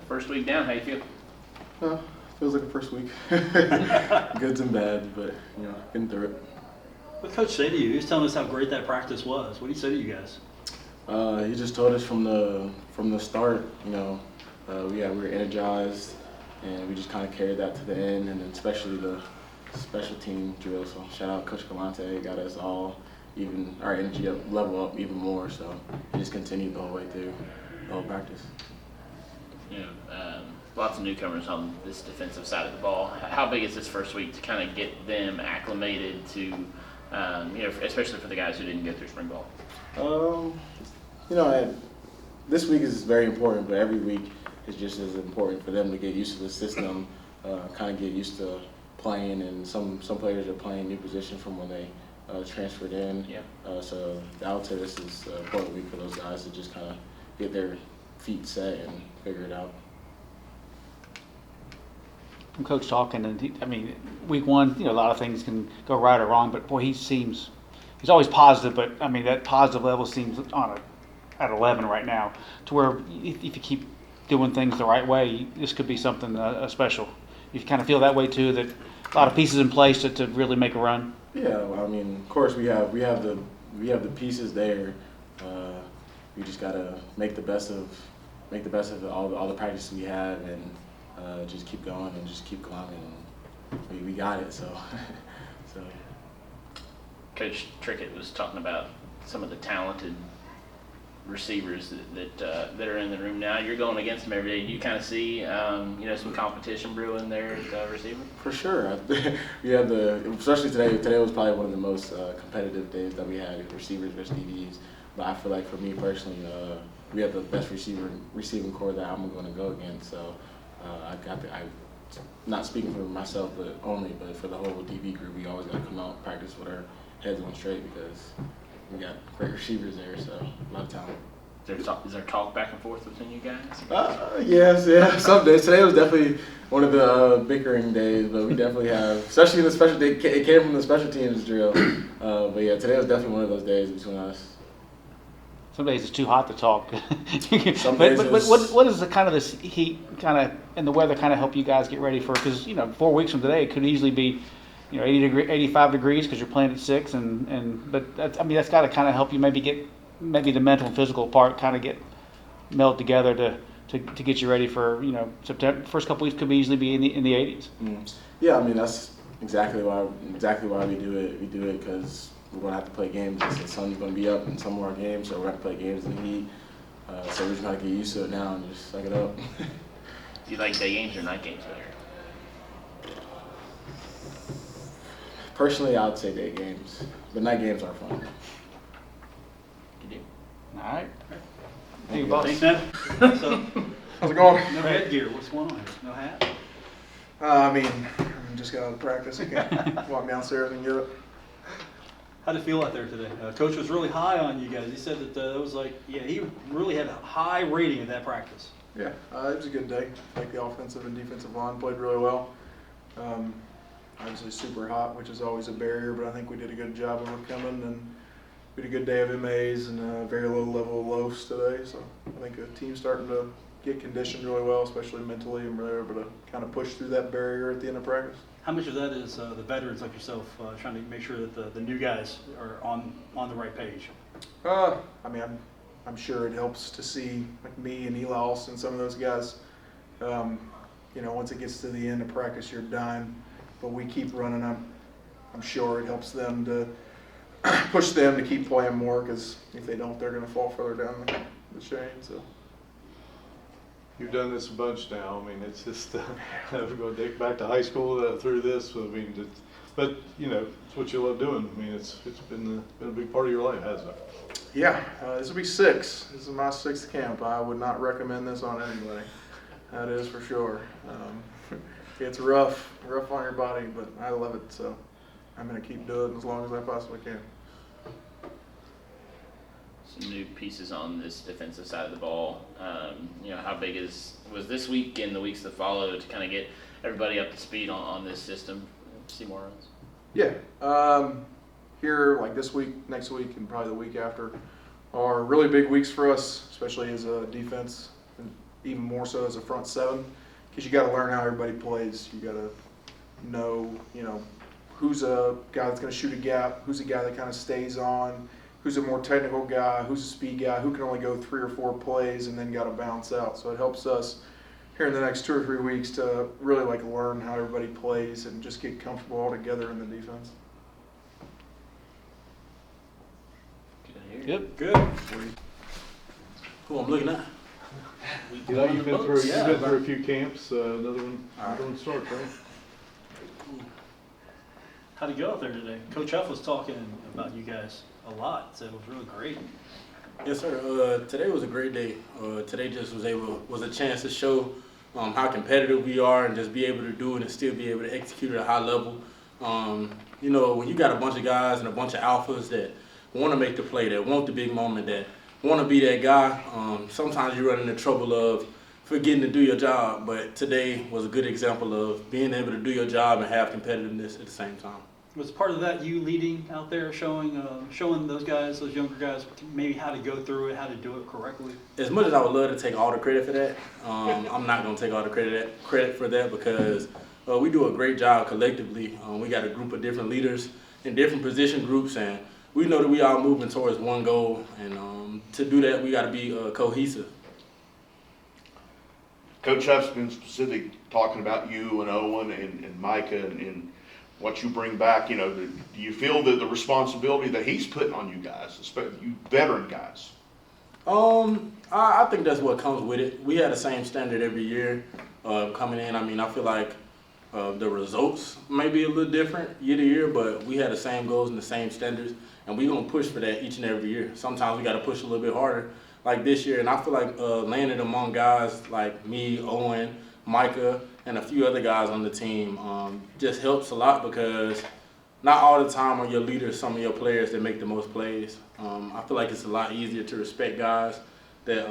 First week down, how you feel? Feels like the first week. Goods and bad, but getting through it. What Coach say to you? He was telling us how great that practice was. What did he say to you guys? He just told us from the start, we were energized, and we just kind of carried that to the end, and then especially the special team drill. So shout out Coach Galante, got us all even our energy level up even more. So he just continued the whole way through the whole practice. Lots of newcomers on this defensive side of the ball. How big is this first week to kind of get them acclimated to, especially for the guys who didn't go through spring ball? This week is very important, but every week is just as important for them to get used to the system, kind of get used to playing, and some players are playing new position from when they transferred in. Yeah. So I would say this is an important week for those guys to just kind of get their feet set and figure it out. From Coach talking, and week one, a lot of things can go right or wrong, but boy, he's always positive, but that positive level seems at 11 right now, to where if you keep doing things the right way, this could be something special. You kind of feel that way too, that a lot of pieces in place to really make a run. Yeah, of course we have the pieces there. We just gotta make the best of all the practices we have, and just keep going and just keep climbing. We got it. So. Coach Trickett was talking about some of the talented receivers that are in the room now. You're going against them every day. Do you kind of see some competition brewing there at receiver? For sure. We had especially today. Today was probably one of the most competitive days that we had, receivers versus DBs. But I feel like for me personally, we have the best receiving core that I'm going to go against. So I'm not speaking for myself, but for the whole DB group, we always got to come out and practice with our heads on straight, because we got great receivers there, so a lot of talent. Is there talk back and forth between you guys? Yes, yeah. Some days. Today was definitely one of the bickering days, but we definitely have, especially in the special. It came from the special teams drill, but yeah, today was definitely one of those days between us. Some days it's too hot to talk. Some but days what is the kind of this heat and the weather kind of help you guys get ready for? Because 4 weeks from today it could easily be 85 degrees because you're playing at 6, but that's got to kind of help you maybe the mental and physical part kind of get meld together to get you ready for September. First couple weeks could easily be in the 80s. Yeah, that's exactly why we do it. We do it because we're going to have to play games. The sun's going to be up in some of our games, so we're going to play games in the heat. So we're just going to get used to it now and just suck it up. Do you like day games or night games better? Personally, I would say day games, but night games are fun. You do. All right. Thank you, boss. Thanks, man. So, How's it going? no headgear. What's going on? No hat? I just got out of practice. You can't walk downstairs and get it. How'd it feel out there today? Coach was really high on you guys. He said that it was he really had a high rating in that practice. Yeah, it was a good day. I think the offensive and defensive line played really well. Obviously super hot, which is always a barrier, but I think we did a good job of overcoming, and we had a good day of MAs and a very low level of lows today. So I think the team's starting to get conditioned really well, especially mentally, and we're able to kind of push through that barrier at the end of practice. How much of that is the veterans like yourself trying to make sure that the new guys are on the right page? I'm sure it helps to see like me and Eli Alston, some of those guys. Once it gets to the end of practice, you're done, but we keep running. I'm sure it helps them to push them to keep playing more, because if they don't, they're going to fall further down the chain. So. You've done this a bunch now. It's just we're going to take back to high school through this. But it's what you love doing. It's been a big part of your life, hasn't it? Yeah, this will be 6. This is my 6th camp. I would not recommend this on anybody. That is for sure. It's rough on your body, but I love it. So I'm going to keep doing it as long as I possibly can. Some new pieces on this defensive side of the ball. How big was this week and the weeks that follow to kind of get everybody up to speed on this system? See more runs. Yeah. Here, like this week, next week, and probably the week after, are really big weeks for us, especially as a defense. even more so as a front seven, because you got to learn how everybody plays. You got to know, who's a guy that's going to shoot a gap, who's a guy that kind of stays on, who's a more technical guy, who's a speed guy, who can only go 3 or 4 plays and then got to bounce out. So it helps us here in the next 2 or 3 weeks to really learn how everybody plays and just get comfortable all together in the defense. Good. Good. Who I'm looking at? You know, you've been through, Yeah. you've been through a few camps, another one starts, right? How'd it go out there today? Coach Huff was talking about you guys a lot, said it was really great. Yes, sir. Today was a great day. Today just was a chance to show how competitive we are and just be able to do it and still be able to execute at a high level. When you got a bunch of guys and a bunch of alphas that want to make the play, that want the big moment, that want to be that guy, sometimes you run into trouble of forgetting to do your job. But today was a good example of being able to do your job and have competitiveness at the same time. Was part of that you leading out there, showing those guys, those younger guys, maybe how to go through it, how to do it correctly? As much as I would love to take all the credit for that, I'm not going to take all the credit for that because we do a great job collectively. We got a group of different leaders in different position groups, and we know that we are moving towards one goal. And to do that, we got to be cohesive. Coach Huff's been specific talking about you and Owen and Micah and what you bring back. Do you feel that the responsibility that he's putting on you guys, especially you veteran guys? I think that's what comes with it. We had the same standard every year coming in. I feel like the results may be a little different year to year, but we had the same goals and the same standards, and we're going to push for that each and every year. Sometimes we got to push a little bit harder, like this year, and I feel like landing among guys like me, Owen, Micah, and a few other guys on the team just helps a lot because not all the time are your leaders some of your players that make the most plays. I feel like it's a lot easier to respect guys that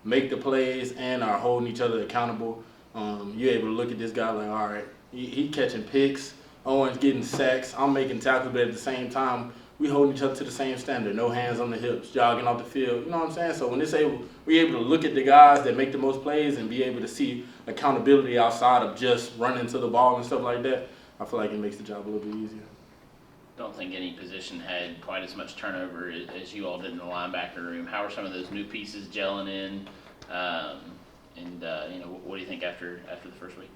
make the plays and are holding each other accountable. You're able to look at this guy like, all right, he catching picks, Owen's getting sacks, I'm making tackles, but at the same time, we holding each other to the same standard. No hands on the hips, jogging off the field. You know what I'm saying? So when we're able to look at the guys that make the most plays and be able to see accountability outside of just running to the ball and stuff like that, I feel like it makes the job a little bit easier. Don't think any position had quite as much turnover as you all did in the linebacker room. How are some of those new pieces gelling in? What do you think after the first week?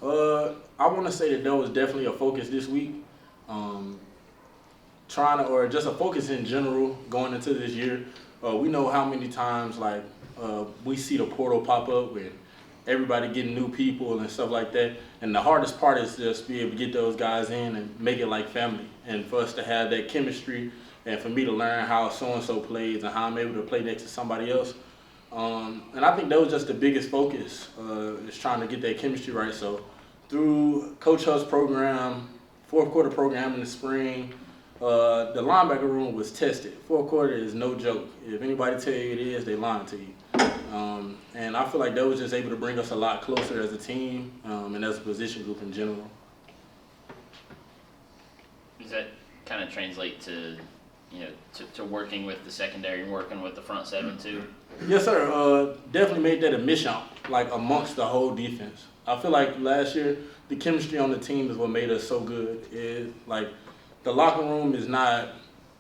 I want to say that was definitely a focus this week. Or just a focus in general going into this year. We know how many times we see the portal pop up with everybody getting new people and stuff like that. And the hardest part is just be able to get those guys in and make it like family. And for us to have that chemistry and for me to learn how so-and-so plays and how I'm able to play next to somebody else. And I think that was just the biggest focus, is trying to get that chemistry right. So through Coach Huff's program, 4th quarter program in the spring, the linebacker room was tested. 4th quarter is no joke. If anybody tell you it is, they lying to you. And I feel like that was just able to bring us a lot closer as a team and as a position group in general. Does that kind of translate to working with the secondary and working with the front seven too? Yes, sir. Definitely made that a mission, amongst the whole defense. I feel like last year, the chemistry on the team is what made us so good. The locker room is not,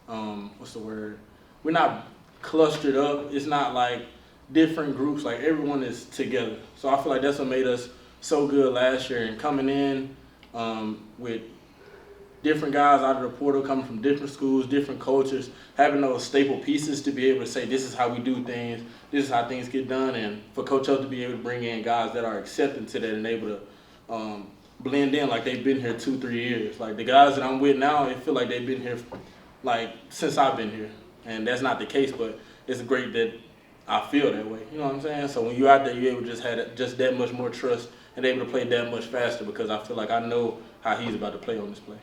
we're not clustered up. It's not like different groups. Everyone is together. So I feel like that's what made us so good last year. And coming in with different guys out of the portal, coming from different schools, different cultures, having those staple pieces to be able to say, this is how we do things, this is how things get done, and for Coach Huff to be able to bring in guys that are accepting to that and able to blend in like they've been here 2-3 years. The guys that I'm with now, I feel like they've been here since I've been here, and that's not the case, but it's great that I feel that way. You know what I'm saying? So when you're out there, you're able to just have just that much more trust and able to play that much faster because I feel like I know how he's about to play on this play.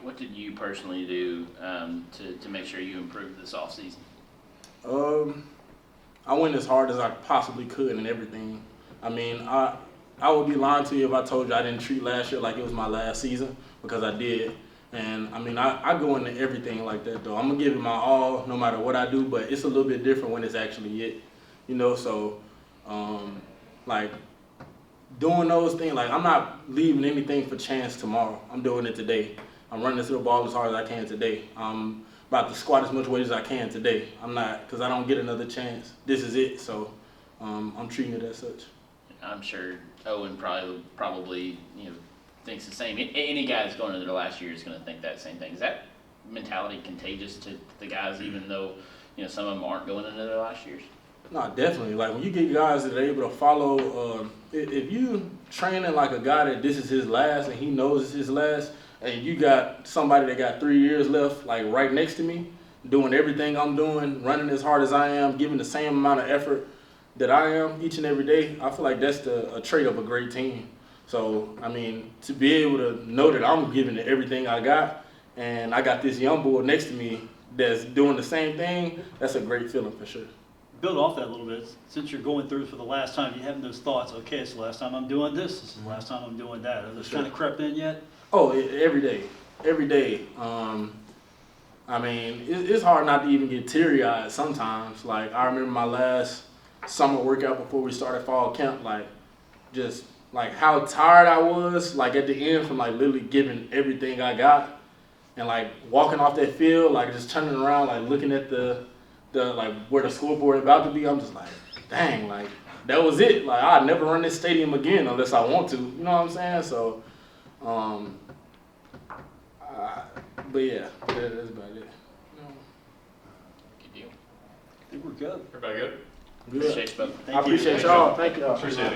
What did you personally do to make sure you improved this offseason? I went as hard as I possibly could in everything. I would be lying to you if I told you I didn't treat last year like it was my last season, because I did. And I go into everything like that though. I'm gonna give it my all no matter what I do, but it's a little bit different when it's actually it. So Like doing those things, like I'm not leaving anything for chance tomorrow. I'm doing it today. I'm running to the ball as hard as I can today. I'm about to squat as much weight as I can today. I'm not, because I don't get another chance. This is it, so I'm treating it as such. I'm sure Owen probably thinks the same. Any guy that's going into their last year is going to think that same thing. Is that mentality contagious to the guys, even though some of them aren't going into their last years? No, definitely. Like when you get guys that are able to follow, if you training like a guy that this is his last and he knows it's his last, and you got somebody that got 3 years left, like right next to me, doing everything I'm doing, running as hard as I am, giving the same amount of effort that I am each and every day, I feel like that's a trait of a great team. So, I mean, to be able to know that I'm giving it everything I got, and I got this young boy next to me that's doing the same thing, that's a great feeling for sure. Build off that a little bit. Since you're going through it for the last time, you having those thoughts, okay, it's the last time I'm doing this is the last time I'm doing that. Are those kind of crept in yet? Oh, every day, every day. I mean, it's hard not to even get teary-eyed sometimes. Like, I remember my last summer workout before we started fall camp, like, just, like, how tired I was, like, at the end from, like, literally giving everything I got. And, like, walking off that field, like, just turning around, like, looking at the like, where the scoreboard is about to be, I'm just like, dang, like, that was it. Like, I'd never run this stadium again unless I want to. You know what I'm saying? So, but yeah, that's about it. Good deal. I think we're good. Everybody good? Good. Appreciate you both. Thank I you. appreciate y'all. Thank you. Appreciate it.